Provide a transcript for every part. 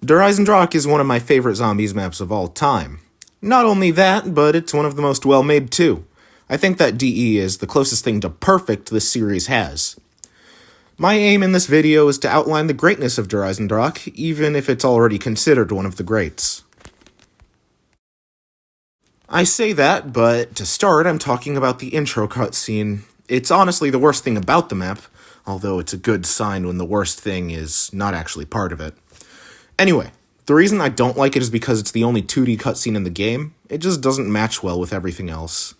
Eisendrache is one of my favorite zombies maps of all time. Not only that, but it's one of the most well-made too. I think that DE is the closest thing to perfect this series has. My aim in this video is to outline the greatness of Eisendrache, even if it's already considered one of the greats. I say that, but to start, I'm talking about the intro cutscene. It's honestly the worst thing about the map, although it's a good sign when the worst thing is not actually part of it. Anyway, the reason I don't like it is because it's the only 2D cutscene in the game. It just doesn't match well with everything else.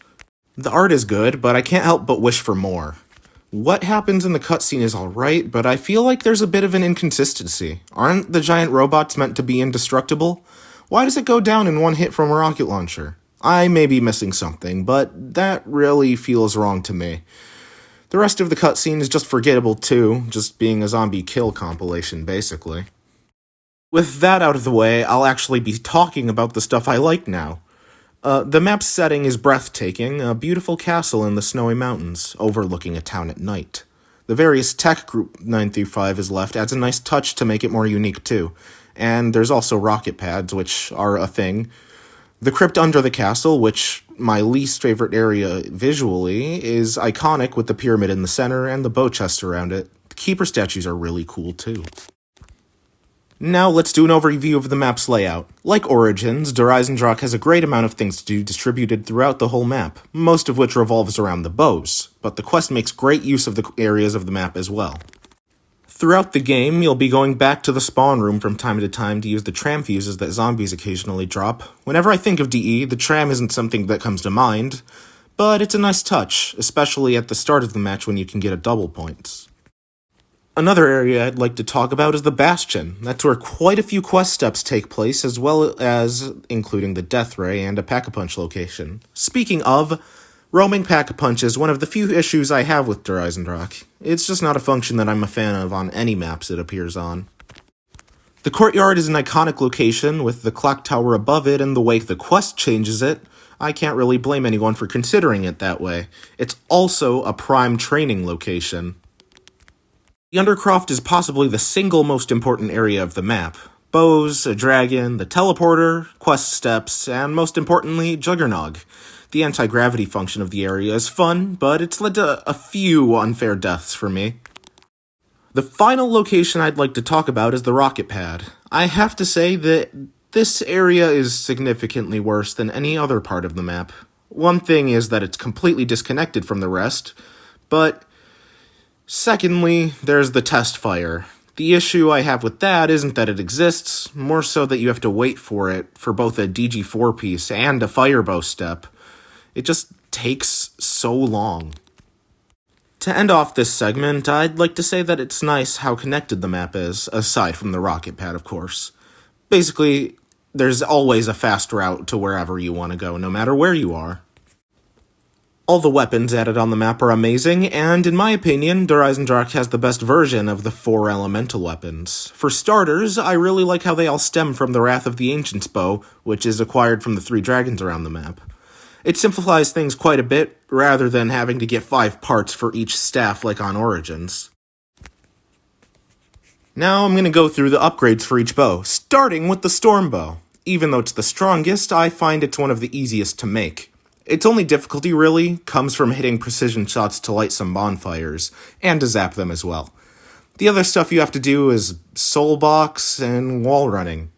The art is good, but I can't help but wish for more. What happens in the cutscene is alright, but I feel like there's a bit of an inconsistency. Aren't the giant robots meant to be indestructible? Why does it go down in one hit from a rocket launcher? I may be missing something, but that really feels wrong to me. The rest of the cutscene is just forgettable too, just being a zombie kill compilation, basically. With that out of the way, I'll actually be talking about the stuff I like now. The map's setting is breathtaking, a beautiful castle in the snowy mountains, overlooking a town at night. The various tech group 9 through 5 is left adds a nice touch to make it more unique too. And there's also rocket pads, which are a thing. The crypt under the castle, which my least favorite area visually, is iconic with the pyramid in the center and the bow chest around it. The keeper statues are really cool too. Now let's do an overview of the map's layout. Like Origins, Eisendrache has a great amount of things to do distributed throughout the whole map, most of which revolves around the bows, but the quest makes great use of the areas of the map as well. Throughout the game, you'll be going back to the spawn room from time to time to use the tram fuses that zombies occasionally drop. Whenever I think of DE, the tram isn't something that comes to mind, but it's a nice touch, especially at the start of the match when you can get a double points. Another area I'd like to talk about is the Bastion. That's where quite a few quest steps take place, as well as including the Death Ray and a Pack-a-Punch location. Speaking of, roaming Pack-a-Punch is one of the few issues I have with Eisendrache. It's just not a function that I'm a fan of on any maps it appears on. The courtyard is an iconic location, with the clock tower above it and the way the quest changes it. I can't really blame anyone for considering it that way. It's also a prime training location. The Undercroft is possibly the single most important area of the map. Bows, a dragon, the teleporter, quest steps, and most importantly, Juggernog. The anti-gravity function of the area is fun, but it's led to a few unfair deaths for me. The final location I'd like to talk about is the rocket pad. I have to say that this area is significantly worse than any other part of the map. One thing is that it's completely disconnected from the rest, but secondly, there's the test fire. The issue I have with that isn't that it exists, more so that you have to wait for it for both a DG4 piece and a firebow step. It just takes so long. To end off this segment, I'd like to say that it's nice how connected the map is, aside from the rocket pad, of course. Basically, there's always a fast route to wherever you want to go, no matter where you are. All the weapons added on the map are amazing, and in my opinion, Eisendrache has the best version of the 4 elemental weapons. For starters, I really like how they all stem from the Wrath of the Ancient's bow, which is acquired from the 3 dragons around the map. It simplifies things quite a bit, rather than having to get 5 parts for each staff like on Origins. Now I'm going to go through the upgrades for each bow, starting with the Storm Bow. Even though it's the strongest, I find it's one of the easiest to make. Its only difficulty, really, comes from hitting precision shots to light some bonfires, and to zap them as well. The other stuff you have to do is soul box and wall running.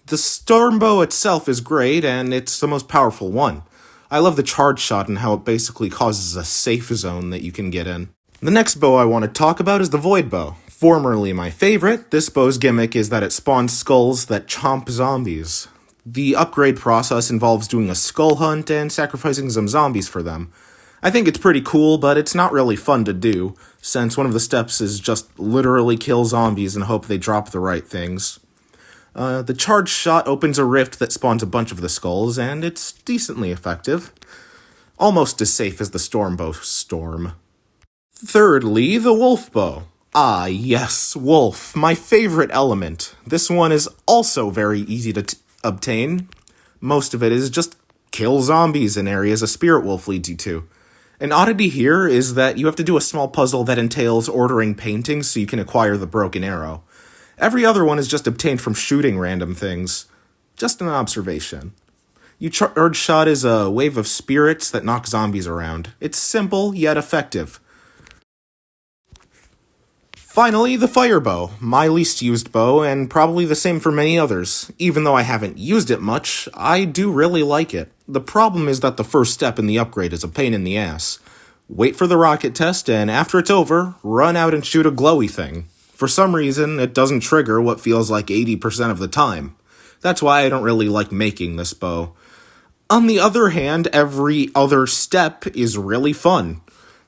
The Storm Bow itself is great, and it's the most powerful one. I love the charge shot and how it basically causes a safe zone that you can get in. The next bow I want to talk about is the Void Bow. Formerly my favorite, this bow's gimmick is that it spawns skulls that chomp zombies. The upgrade process involves doing a skull hunt and sacrificing some zombies for them. I think it's pretty cool, but it's not really fun to do, since one of the steps is just literally kill zombies and hope they drop the right things. The charge shot opens a rift that spawns a bunch of the skulls, and it's decently effective. Almost as safe as the Storm Bow Storm. Thirdly, the Wolf Bow. Ah, yes, Wolf, my favorite element. This one is also very easy to obtain. Most of it is just kill zombies in areas a spirit wolf leads you to. An oddity here is that you have to do a small puzzle that entails ordering paintings so you can acquire the broken arrow. Every other one is just obtained from shooting random things. Just an observation. You charge shot is a wave of spirits that knock zombies around. It's simple, yet effective. Finally, the fire bow, my least used bow, and probably the same for many others. Even though I haven't used it much, I do really like it. The problem is that the first step in the upgrade is a pain in the ass. Wait for the rocket test, and after it's over, run out and shoot a glowy thing. For some reason, it doesn't trigger what feels like 80% of the time. That's why I don't really like making this bow. On the other hand, every other step is really fun.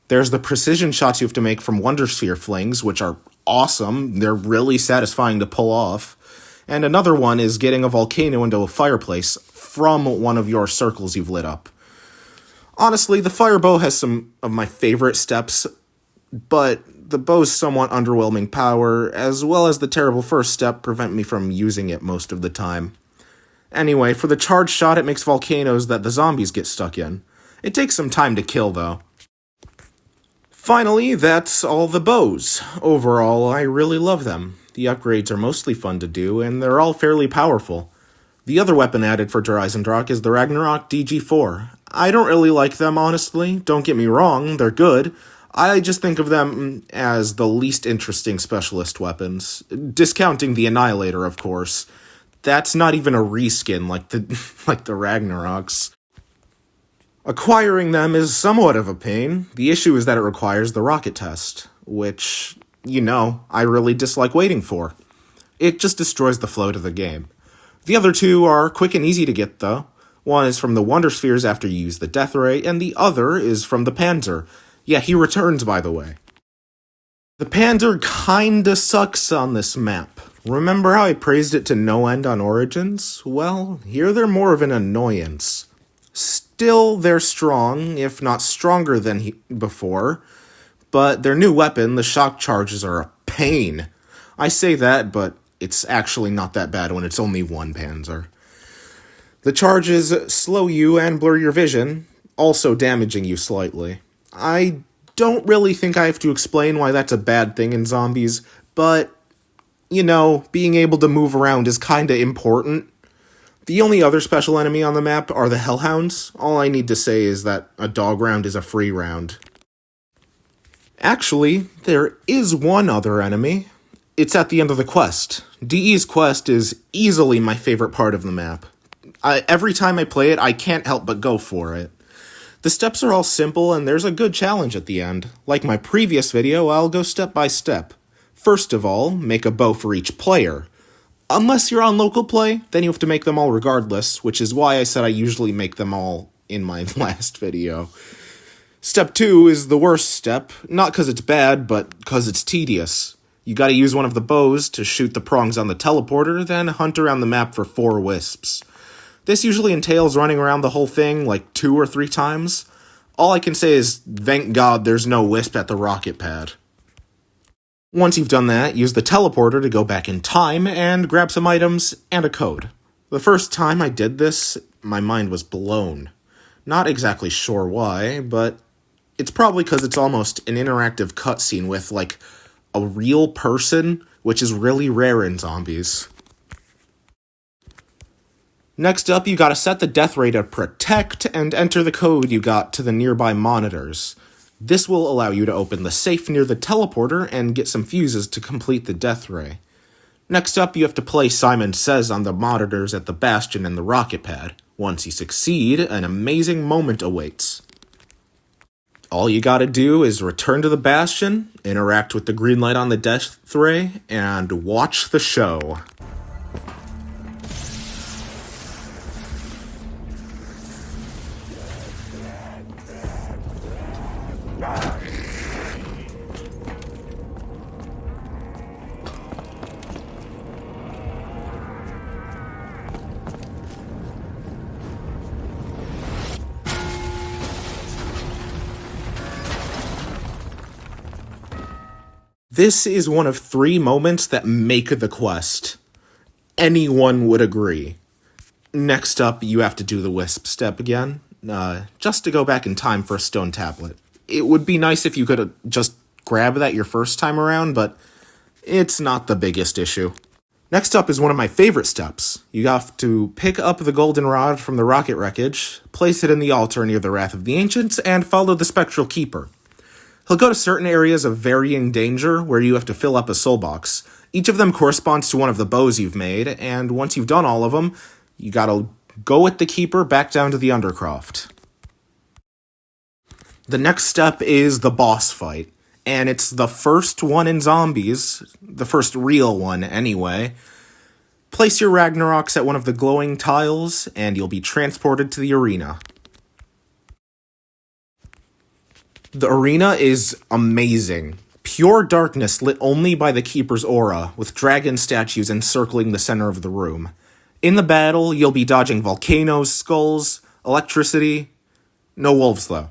There's the precision shots you have to make from Wonder Sphere flings, which are awesome. They're really satisfying to pull off. And another one is getting a volcano into a fireplace from one of your circles you've lit up. Honestly, the fire bow has some of my favorite steps, but the bow's somewhat underwhelming power, as well as the terrible first step, prevent me from using it most of the time. Anyway, for the charge shot, it makes volcanoes that the zombies get stuck in. It takes some time to kill, though. Finally, that's all the bows. Overall, I really love them. The upgrades are mostly fun to do, and they're all fairly powerful. The other weapon added for Eisendrache is the Ragnarok DG4. I don't really like them, honestly. Don't get me wrong, they're good. I just think of them as the least interesting specialist weapons. Discounting the Annihilator, of course. That's not even a reskin like the Ragnaroks. Acquiring them is somewhat of a pain. The issue is that it requires the rocket test, which, I really dislike waiting for. It just destroys the flow to the game. The other two are quick and easy to get, though. One is from the Wonder Spheres after you use the Death Ray, and the other is from the Panzer. Yeah, he returns, by the way. The Panzer kinda sucks on this map. Remember how I praised it to no end on Origins? Well, here they're more of an annoyance. Still, they're strong, if not stronger than before, but their new weapon, the shock charges, are a pain. I say that, but it's actually not that bad when it's only one Panzer. The charges slow you and blur your vision, also damaging you slightly. I don't really think I have to explain why that's a bad thing in zombies, but, being able to move around is kinda important. The only other special enemy on the map are the Hellhounds. All I need to say is that a dog round is a free round. Actually, there is one other enemy. It's at the end of the quest. DE's quest is easily my favorite part of the map. Every time I play it, I can't help but go for it. The steps are all simple, and there's a good challenge at the end. Like my previous video, I'll go step by step. First of all, make a bow for each player. Unless you're on local play, then you have to make them all regardless, which is why I said I usually make them all in my last video. Step 2 is the worst step, not because it's bad, but because it's tedious. You gotta use one of the bows to shoot the prongs on the teleporter, then hunt around the map for 4 wisps. This usually entails running around the whole thing like 2 or 3 times. All I can say is, thank God there's no wisp at the rocket pad. Once you've done that, use the teleporter to go back in time and grab some items and a code. The first time I did this, my mind was blown. Not exactly sure why, but it's probably because it's almost an interactive cutscene with, a real person, which is really rare in zombies. Next up, you gotta set the death ray to protect and enter the code you got to the nearby monitors. This will allow you to open the safe near the teleporter and get some fuses to complete the death ray. Next up, you have to play Simon Says on the monitors at the Bastion and the rocket pad. Once you succeed, an amazing moment awaits. All you gotta do is return to the Bastion, interact with the green light on the death ray, and watch the show. This is one of 3 moments that make the quest. Anyone would agree. Next up, you have to do the wisp step again, just to go back in time for a stone tablet. It would be nice if you could just grab that your first time around, but It's not the biggest issue. Next up is one of my favorite steps. You have to pick up the goldenrod from the rocket wreckage, place it in the altar near the Wrath of the Ancients, and follow the Spectral Keeper. He'll go to certain areas of varying danger where you have to fill up a soul box. Each of them corresponds to one of the bows you've made, and once you've done all of them, you gotta go with the Keeper back down to the Undercroft. The next step is the boss fight, and it's the first one in Zombies, the first real one anyway. Place your Ragnaroks at one of the glowing tiles, and you'll be transported to the arena. The arena is amazing. Pure darkness lit only by the Keeper's aura, with dragon statues encircling the center of the room. In the battle, you'll be dodging volcanoes, skulls, electricity. No wolves, though.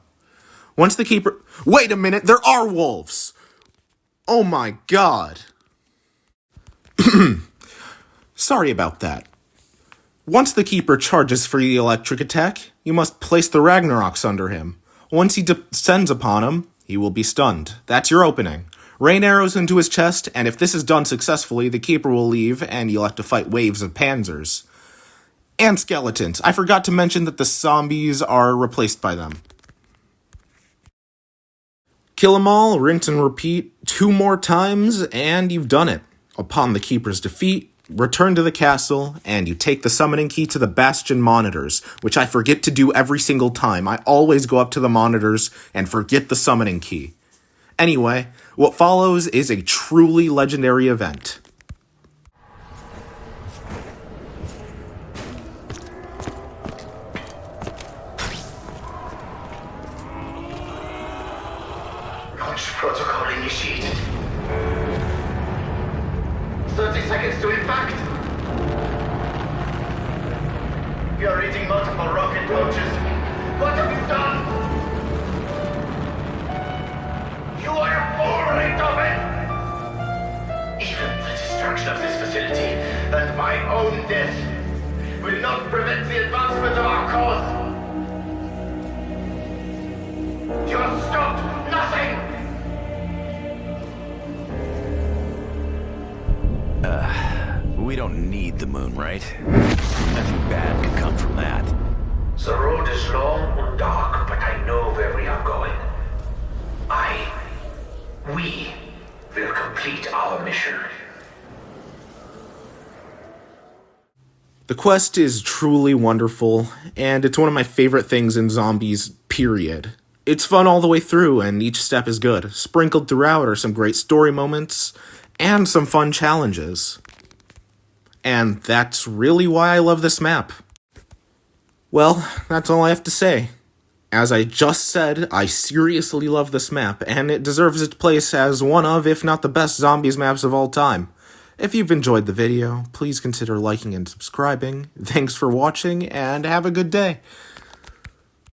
Once the Keeper... Wait a minute, there are wolves! Oh my god. Sorry about that. Once the Keeper charges for the electric attack, you must place the Ragnaroks under him. Once he descends upon him, he will be stunned. That's your opening. Rain arrows into his chest, and if this is done successfully, the Keeper will leave, and you'll have to fight waves of panzers. And skeletons. I forgot to mention that the zombies are replaced by them. Kill them all, rinse and repeat 2 more times, and you've done it. Upon the Keeper's defeat, return to the castle, and you take the summoning key to the Bastion monitors, which I forget to do every single time. I always go up to the monitors and forget the summoning key. Anyway, what follows is a truly legendary event. Launch protocol initiated. 30 seconds to impact. You're reading multiple rocket launches. What have you done? You are a fool, Beethoven! Even the destruction of this facility and my own death will not prevent the advancement of our cause. You have stopped nothing! We don't need the moon, right? Nothing bad could come from that. The road is long and dark, but I know where we are going. We will complete our mission. The quest is truly wonderful, and it's one of my favorite things in Zombies, period. It's fun all the way through, and each step is good. Sprinkled throughout are some great story moments, and some fun challenges. And that's really why I love this map. Well, that's all I have to say. As I just said, I seriously love this map, and it deserves its place as one of, if not the best Zombies maps of all time. If you've enjoyed the video, please consider liking and subscribing. Thanks for watching, and have a good day.